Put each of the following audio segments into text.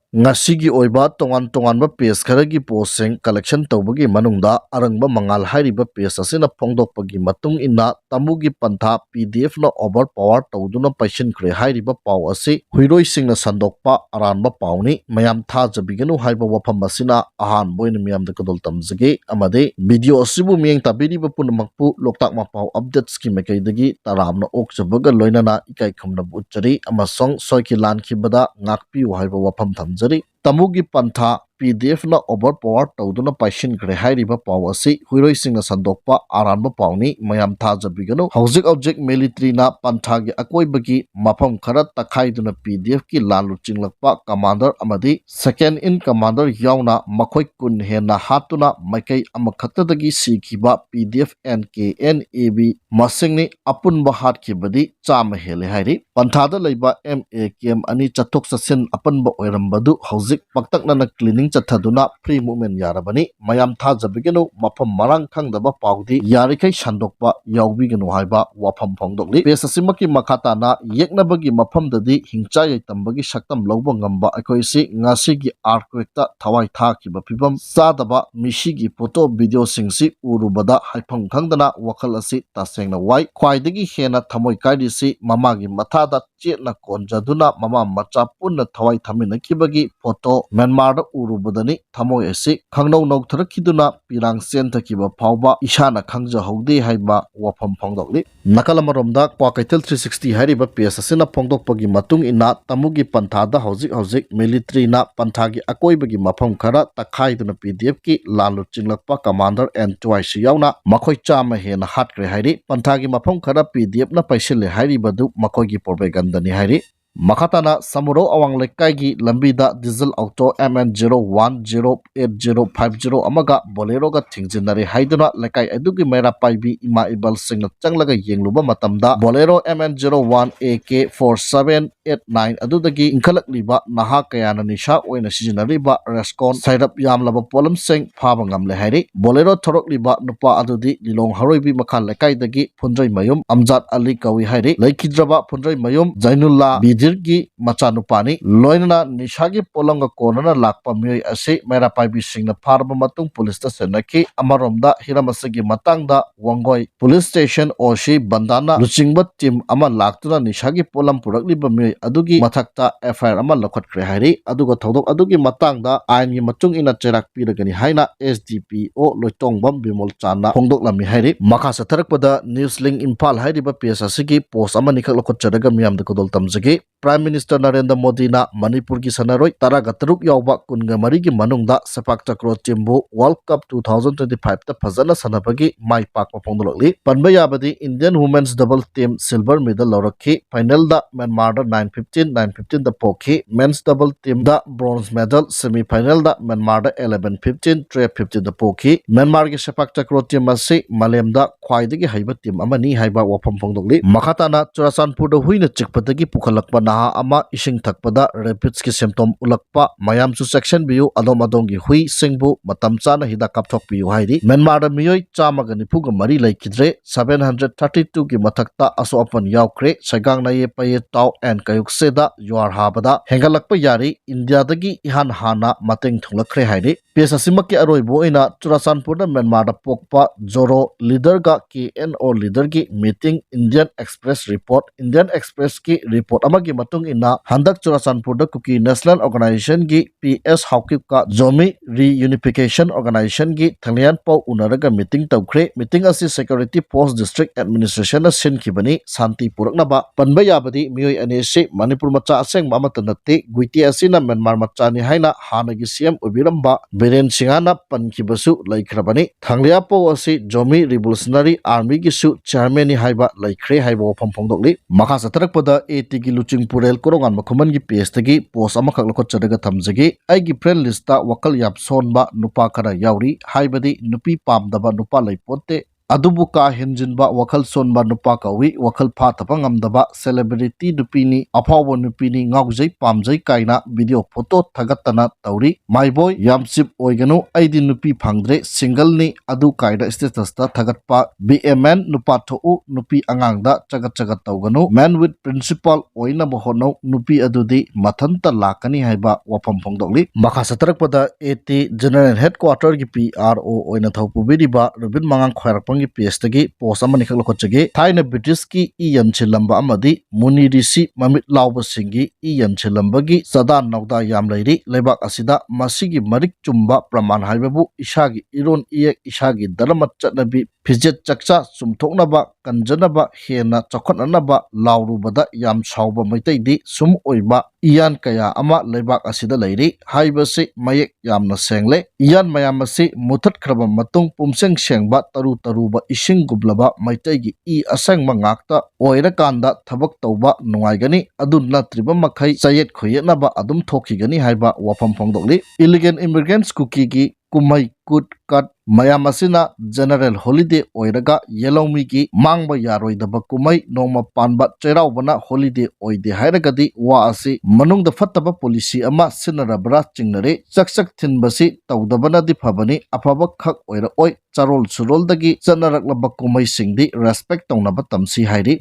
Ngasigi oiba tongan tonganba page kharagi posting collection tawbagi manungda arangba mangal hairiba page asina phongdokpagi matung inna tamugi pantha PDF na overpower tawduna paishinkhre hairiba paw asi huiroi singna sandokpa aranba pawni mayam thajabiganu haiba wafam asina ahan boina miyamda kadol tamjage amade video asibu miyeng tabiriba punamakpu Loktak Mapao updates ki mekaidagi taramna okjabaga loinana ikai khamna butchari amasong soiki lankhibada ngakpiu haiba wafam jari tamugi pantha PDF na overpower tawduna paishinkhre hairiba paw asi huiroi singna sandokpa aranba pawni mayam thajabiganu hojik object military na panthagi akoibagi mafam khara takhaiduna PDF ki lalu chinglakpa commander amadi second in commander Yaona makhoi kun hena hatuna Meikai amakhatadagi sikhiba Pdf&Kna-B masingni apunba hatkibadi chama hele hairi panthada leiba MAKM ani chathok chasin apanba oirambadu hojik paktakna cleaning chathaduna free movement yarabani mayam thajabigenu mafam marang khangdaba pawdi yarikai sandokpa yaubigenu haiba wafam phongdokli pesasimaki makhata na yeknabagi mafamdadi hingchai tambagi saktam lawba ngamba akoisi ngasigi earthquake ta thawai thakiba phibam sadaba misigi photo video singsi urubada haifang khangdana wakhal asi tasengna wai khwaidagi hena thamoi kaidisi mamagi mathada chetna konjaduna mama macha punna thawai thaminakibagi photo Myanmar da urubadani thamoi asi khangnou noktharakhiduna pirang sentakiba phawba ishana khangja haude haiba wafam phongdokli nakalamaromda kwakaitel 360 hariba PS asina phongdokpagi matung ina tamugi panthada hojik military na panthagi akoibagi mafam khara takhaiduna PDF ki lalu chinglakpa commander NTRAGA yauna makhoi chama hena hatkre hairi panthagi mafam khara PDF na paisile hairibadu makoigi propaganda ni hairi Makhatana Samuro awang lekai lambida diesel auto MN0108050 amaga bolero ga thingjinari haiduna lekai adugi mera paibi ima ibal singna changlaga yengluba matamda bolero MN01AK4789 adudagi inkhalakliba naha kayana nisha oina sijinariba rescon sairap yamlaba polam sing phaba ngamle hairi bolero thorokliba nupa adudi lilong haroibi makha lekai dagi phunjai mayum Amjad Ali kawi hairi laikhidraba phunjai mayum Zainullah Gi machanupani loinana nishagi polonga konana lakpa mioi ase mera paibi singna pharba matung police ta senaki amaromda hiramasagi matangda wangoi police station oshi bandana luchingba team ama laktuna nishagi polam purakliba mioi adugi Mathakta FIR ama lokhatkre hairi aduga thodok adugi matangda ain matung ina cherak piragani haina SDPO loitongbam bimol chana phongdok lami hairi makha satharakpada news link impal hairiba PSA gi post ama nikhak lokhacharaga miyamda kodol tamjagi Prime Minister Narendra Modi na Manipur ki sanaroi taraga taruk yauba kunga marigi manungda sepak takraw timbu World Cup 2025 ta fazana sanabagi mai pakma phongdolokli panba yabadi Indian women's double team silver medal laurakhi final da Myanmar da 915 da pokhi men's double team da bronze medal semi final da Myanmar da 1115 1215 da pokhi Myanmar ki sepak takraw team ase malem da khwaidagi haiba team amani haiba wafam phongdokli makhatana Churachandpur da huina chikpatagi pukhalakpa naha ama ising thakpada rapids ki symptom ulakpa mayam su section biu adom gi hui singbu matam chana hida kapthok biu hairi Myanmar da miyoi chamaga nipuga mari laikidre 732 ki mathakta aso apan yaukre sagang na ye paye taw and kayukse da yuar habada hengalakpa yari India dagi ihan hana mateng thunglakre hairi pesasimaki aroibo ina Churachandpur da Myanmar da pokpa Joro leader ga KNO leader gi meeting Indian Express ki report amagi matung ina handak Churachandpur da kuki National Organization gi PS Haukip ka Zomi Reunification Organization gi thanglian pau unaraga meeting tawkhre meeting asi Security Post District Administration na sinkibani santi puraknaba panba yabadi miyoi anese Manipur macha aseng mamata natte guiti asina Myanmar macha ni haina hanagi CM ubiramba Biren Singana pankibasu laikhrabani thanglia pau asi Zomi Revolutionary Army gi su chairman ni haiba laikhre haiba wafam phongdokli makha satharakpada AT gi luching purel korongan makhuman gi page tagi post amakak lokot chadaga thamjagi aigi friend list ta wakal yap sonba nupa khara yauri haibadi nupi pamdaba nupa laipote adubu ka henjinba wakhal sonba nupa kawi wakhal phatapa ngamdaba celebrity nupini aphawba nupini ngaujai pamjai kaina video photo thagattana tawri my boy yam chip oiganu aidi nupi phangdre single ni adu kaida status ta thagatpa bmn nupa thou nupi angangda chagat chagat tawganu man with principal oina bohono nupi adudi mathanta lakani haiba wafam phongdokli makha satarakpada at general headquarter gi pro oina thopubiriba rubin mangang khwarakpang gi ps tagi post amani khak lokhachage thaina british ki iyan chilamba amadi muni risi mamit lawba singi iyan chilamba gi sada nawda yam lairi lebak asida masigi marik chumba praman haibabu ishagi iron iek ishagi daramat chatnabi fijet chakcha sumthoknaba kanjanaba hena chakhananaba lawrubada yam sauba maitaidi sum oiba iyan kaya ama lebak asida lairi haibasi mayek yamna sengle iyan mayamasi muthat khraba matung pumseng sengba taru taruba ising gublaba maitaigi I asengma ngakta oira kanda thabak tawba nungaigani aduna triba makhai chayet khoyenaba adum thokhigani haiba wafam phongdokli illegal immigrants kuki kumai kut kat mayam asina general holiday oiraga yelomi ki mangba yaroidaba kumai noma panba cheraubana holiday oide hairagadi wa asi manungda fattaba policy ama sinarabra chingnare chakchak thinbasi tawdabana di phabani afaba khak oira oi charol suroldagi chanaraklaba kumai singdi respect tawnaba tamsi hairi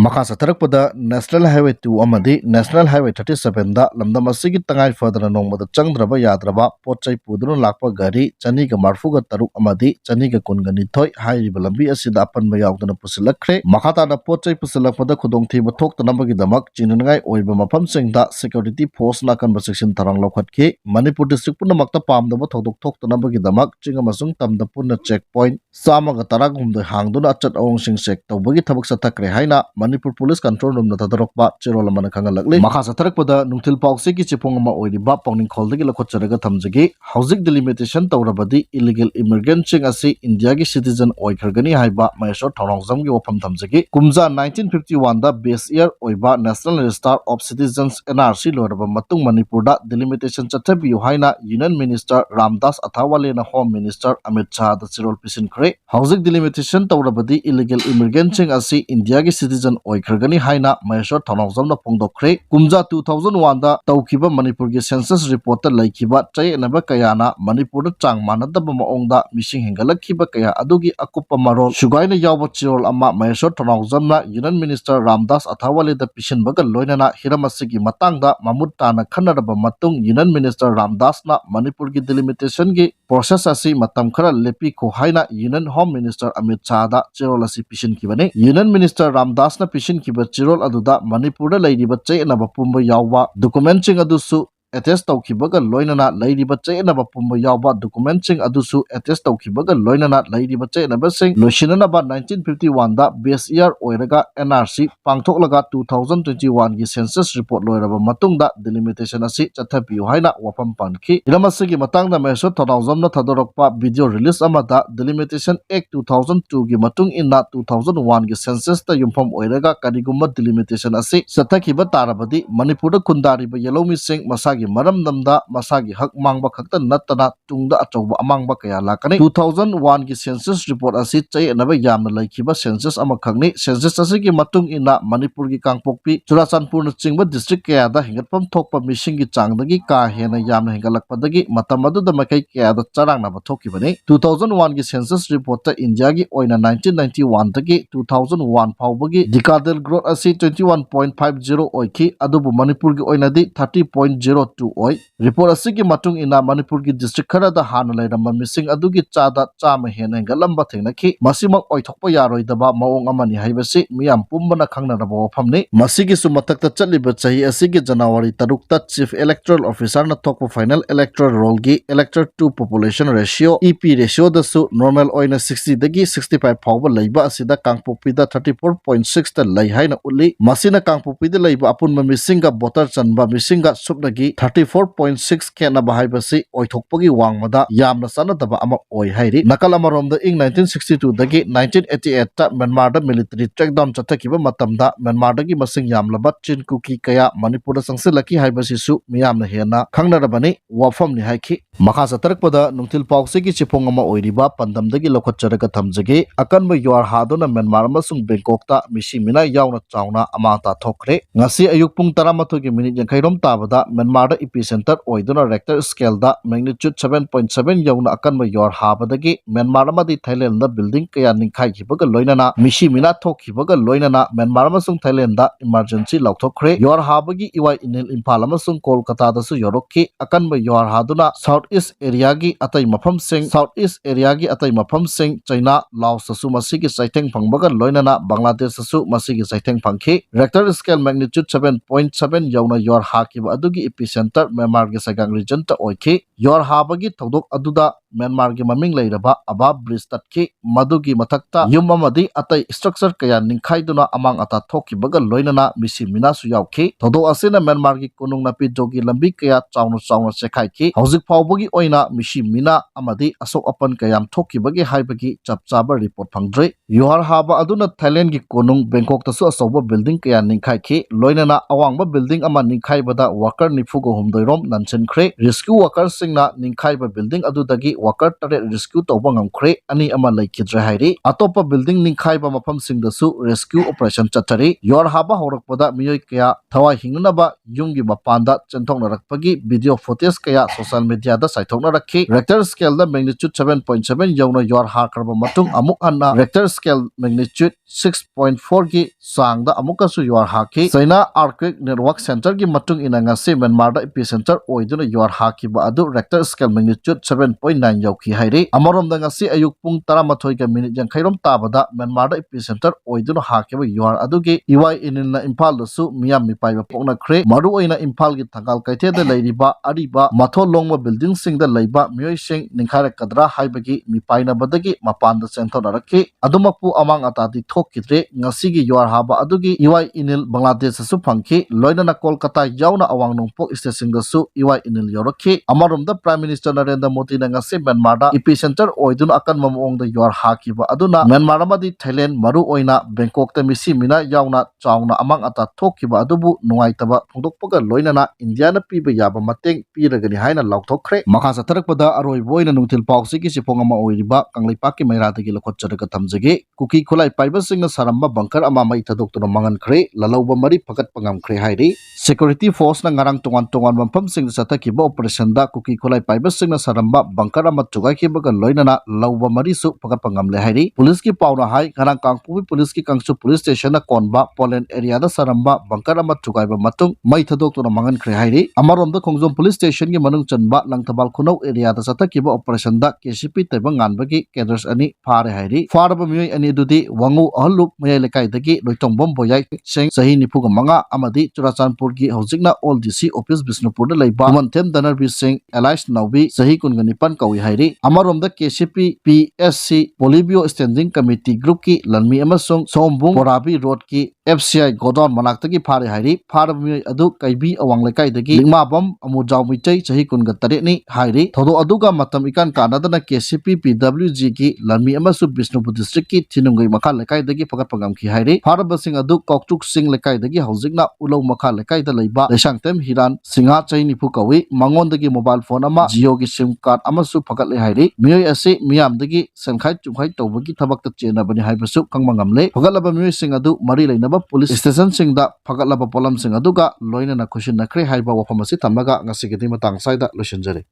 makha satharakpada national highway 2 amadi national highway 37 da lamdam asigi tangai fadana nongmada changdraba yadraba potchai puduna lakpa gari chaniga marfuga taruk amadi chaniga kungani thoi hairiba lambi asida apanba yaudana pusilakre makhata na potchai pusilakpada khudongthiba thoktanabagi damak chinangai oiba mafam singda security force nakan section tarang lokhatki manipur district puna makta pamdaba thodok thoktanabagi damak chinga masung tamda puna checkpoint samaga taragumda hangduna achat awong sing sek tawbagi thabak sathakre haina Manipur Police Control Room na tadarokpa chirol amana khangalakli makha satharakpada nungthil pawse ki chipong ama oiriba pawning kholdagi lakhotcharaga thamjagi hauzik delimitation tawrabadi illegal immigrant sing asi India gi citizen oikhargani haiba Mysore Thongjam gi wafam thamjagi kumja 1951 da base year oiba National Register of Citizens NRC loraba matung Manipur da delimitation chathabi haina Union Minister Ramdas Athawale na Home Minister Amit Shah da chirol pisin khre hauzik delimitation tawrabadi illegal immigrant sing asi India gi citizen oikhargani haina Mysore Thongjam na phongdokkhre kumja 2001 da tawkiba Manipur gi census report ta laikhiba chayenaba kayana Manipur da chang manadaba maongda missing hengalakhiba kaya adugi akupa marol sugaina yawba chirol ama Mysore Thongjam na Union Minister Ramdas Athawale da pisinbaga loinana hiramasigi matangda mamut tana khanaraba matung Union Minister Ramdas na Manipur gi delimitation gi process asi matam khara lepi ko haina Union Home Minister Amit Shah da chirol asi pisin kibane Union Minister Ramdas na pisin kiba chirol aduda Manipur da leiriba chayenaba pumba yawba documenting adusu attest tawkibaga loinana leiriba chayenaba pumba yawba documenting adusu attest tawkibaga loinana leiriba chayenaba sing loisinanaba 1951 da base year oiraga NRC pangthoklaga 2021 gi census report loiraba matungda delimitation asi chathapiu haina wafam pankhi iramasigi matangda Mysore Thongjam na thadorokpa video release amada delimitation act 2002 gi matung inna 2001 gi census ta yumpham oiraga karigumba delimitation asi chathakiba tarabadi Manipur da khundariba yelomi sing masagi maram namda masagi hak mangba khakta nattana tungda achauba amangba kaya lakani 2001 gi census report asi chayenaba yamna laikhiba census ama khakni census asigi matung ina Manipur gi kangpokpi Churachandpur na chingba district kaya da hingatpam thokpa missing gi changdagi ka hena yamna hingalakpadagi matam aduda makai kaya da charangnaba thokibani 2001 gi census report ta India gi oina 1991 dagi 2001 phawbagi decadal growth asi 21.50 oikhi adubu Manipur gi oina di 30.02 oi report asigi matung ina Manipur gi district khara da hana lairamba missing adugi chada chama hena hingalamba thengnakhi masimak oithokpa yaroidaba maong amani haibasi miyam pumbana khangnaraba wafamni masigi su mathakta chaliba chahi asigi January 3 ta chief electoral officer na thokpa final electoral roll gi elector to population ratio EP ratio da su normal oina 60 dagi 65 phawba leiba asida kangpokpi da 34.6 ta lei haina uli masina kangpokpi da leiba apunma misinga voter chanba misinga subnagi 34.6 khednaba haibasi oithokpagi wangmada yamna sanadaba ama oi hairi nakal amaromda ing 1962 dagi 1988 ta Myanmar da military crackdown chathakiba matamda Myanmar dagi masing yamlaba chin kuki kaya Manipur sangsilaki haibasi su miyamna hena khangnarabani wafam ni haiki makha satarakpada nungtil pauksigi chipong ama oiriba pandamdagi lokhatcharaga thamjage akanba yuar hadona Myanmar amasung Bangkok ta misi mina yauna chauna AMATA thokre ngasi ayuk pung 13 gi minute yankhairom tabada Myanmar da epicenter oiduna Richter scale da magnitude 7.7 yauna akanba yuar habadagi Myanmar amadi Thailand da building kaya ningkhai khibaga loinana misi mina thokhibaga loinana Myanmar amasung Thailand da emergency lauthokre yuar habagi iwai inil Imphal amasung Kolkata da su yorokki akanba yuar haduna Southeast area gi atai mafam sing Southeast area gi atai mafam sing China Laos su masigi saitheng phangbaga loinana Bangladesh su masigi saitheng phangki Richter scale magnitude 7.7 yauna yuar hakiba adugi epicenter Myanmar gi sagang region ta oiki yuar habagi thodok aduda Myanmar gi maming leiraba aba bridge tatki madugi Mathakta yum amadi atai structure kaya ningkhaiduna amang ata thokibaga loinana misi mina su yauki thodok asina Myanmar gi konung napi jogi lambi kaya chauna sekhaiki hauzik phawbagi oina misi mina amadi asok apan kayam thokibagi haibagi chapchaba report phangdre yuar haba aduna Thailand gi konung Bangkok tasu asoba building kaya ningkhaiki loinana awangba building ama ningkhaibada worker nifugo humdoirom nansenkhre rescue worker singna ningkhaiba building adudagi worker tare rescue tawba ngamkhre ani ama laikidre hairi atopa building ningkhaiba mafam singdasu rescue operation chathari yuar haba horakpada miyoi kaya thawai hingnaba yumgi mapanda chenthoknarakpagi video footage kaya social media da saithoknarakhi Richter scale da magnitude 7.7 yauna yuar hakarba matung amuk hanna Richter scale magnitude 6.4 gi sangda amukasu yuar haki China Earthquake Network Center gi matung ina ngasi Myanmar da epicenter oiduna yuar haki ba adu Richter scale magnitude 7.9 yauki hairi amarom da ngasi ayuk pung 13 ga minute yankhairom tabada Myanmar da epicenter oiduna hakiba yuar adugi iwai inilna Imphal dasu miyam mipaiba pokna khre maru oina Imphal gi thangal kaithe da leiriba ariba mathol longma building sing da leiba miyoi sing ningkhare kadra haibagi mipaina badagi mapanda chenthonaraki adumapu amang atadi thokidre ngasigi yuar haba adugi iwai inil Bangladesh su phangki loinana Kolkata yauna awang nongpok station da su iwai inil yorokhi amaromda Prime Minister Narendra Modi na ngasi Myanmar da epicenter oidun akan mamong da yuar hakiba aduna Myanmar amadi Thailand maru oina Bangkok ta misi mina yauna chauna amang ata thokiba adubu nungaitaba phongdokpaga loinana India na piba yaba mateng piragani haina lauthokre makha satharakpada aroi boina nungtil pauksi ki sipong ama oiriba kanglaipak ki mairadagi lokhotcharaga thamjage kuki khulai paiba singna saramba bunker ama mai thadoktura mangan khre lalauba mari phagat pangam khre hairi security force na ngarang tongan mafam sing sathakiba operation da kuki khulai paiba singna saramba bunker ama chugai kibaga loinana lauba mari su phagat pangam le hairi police ki pauna hai ngarang kangpu police ki kangchu police station na konba Poland area da saramba bunker ama chugai ba matung mai thadoktura mangan khre hairi amarom da khongjom police station gi manung chanba langthabal khunau area da sathakiba operation da KCP teba nganbagi cadres ani phare hairi farba miyoi ani dudi wangu ahlup mayai lekai dagi loitongbom boyai sing sahi nipuga manga amadi Churachandpur gi hojikna all DC office Bisnupur da leiba Montem Danarbi Singh Elias Naubi sahi kunganipan kawi hairi amarom da KCP PSC Loubiyu standing committee group ki lanmi amasung Sombung Borabi road ki FCI Godon manaktagi phare hairi farba miyoi adu kaibi awang lekai dagi lingmabam amujau michai sahi kungatare ni hairi thodo aduga matam ikan kanadana KCP PWG ki lanmi amasu Bisnupur district ki thinungai makha lekai dagi phagat pangam ki hairi farba sing adu kokchuk sing lekai dagi hojikna ulau makha lekai da leiba lesangtem Hiran Singha chaini pu kawi mangon dagi mobile phone ama Jio gi sim card amasu phagat le hairi miyoi ase miyam dagi senkhai chumkhai tawbagi thabak ta chena bani haibasu kangmangamle phagalaba miyoi sing adu mari leinaba police station sing da phagalaba polam sing aduga loinana khushin nakhre haiba wafam asi thamlaga ngasi gidi matang saida losinjare।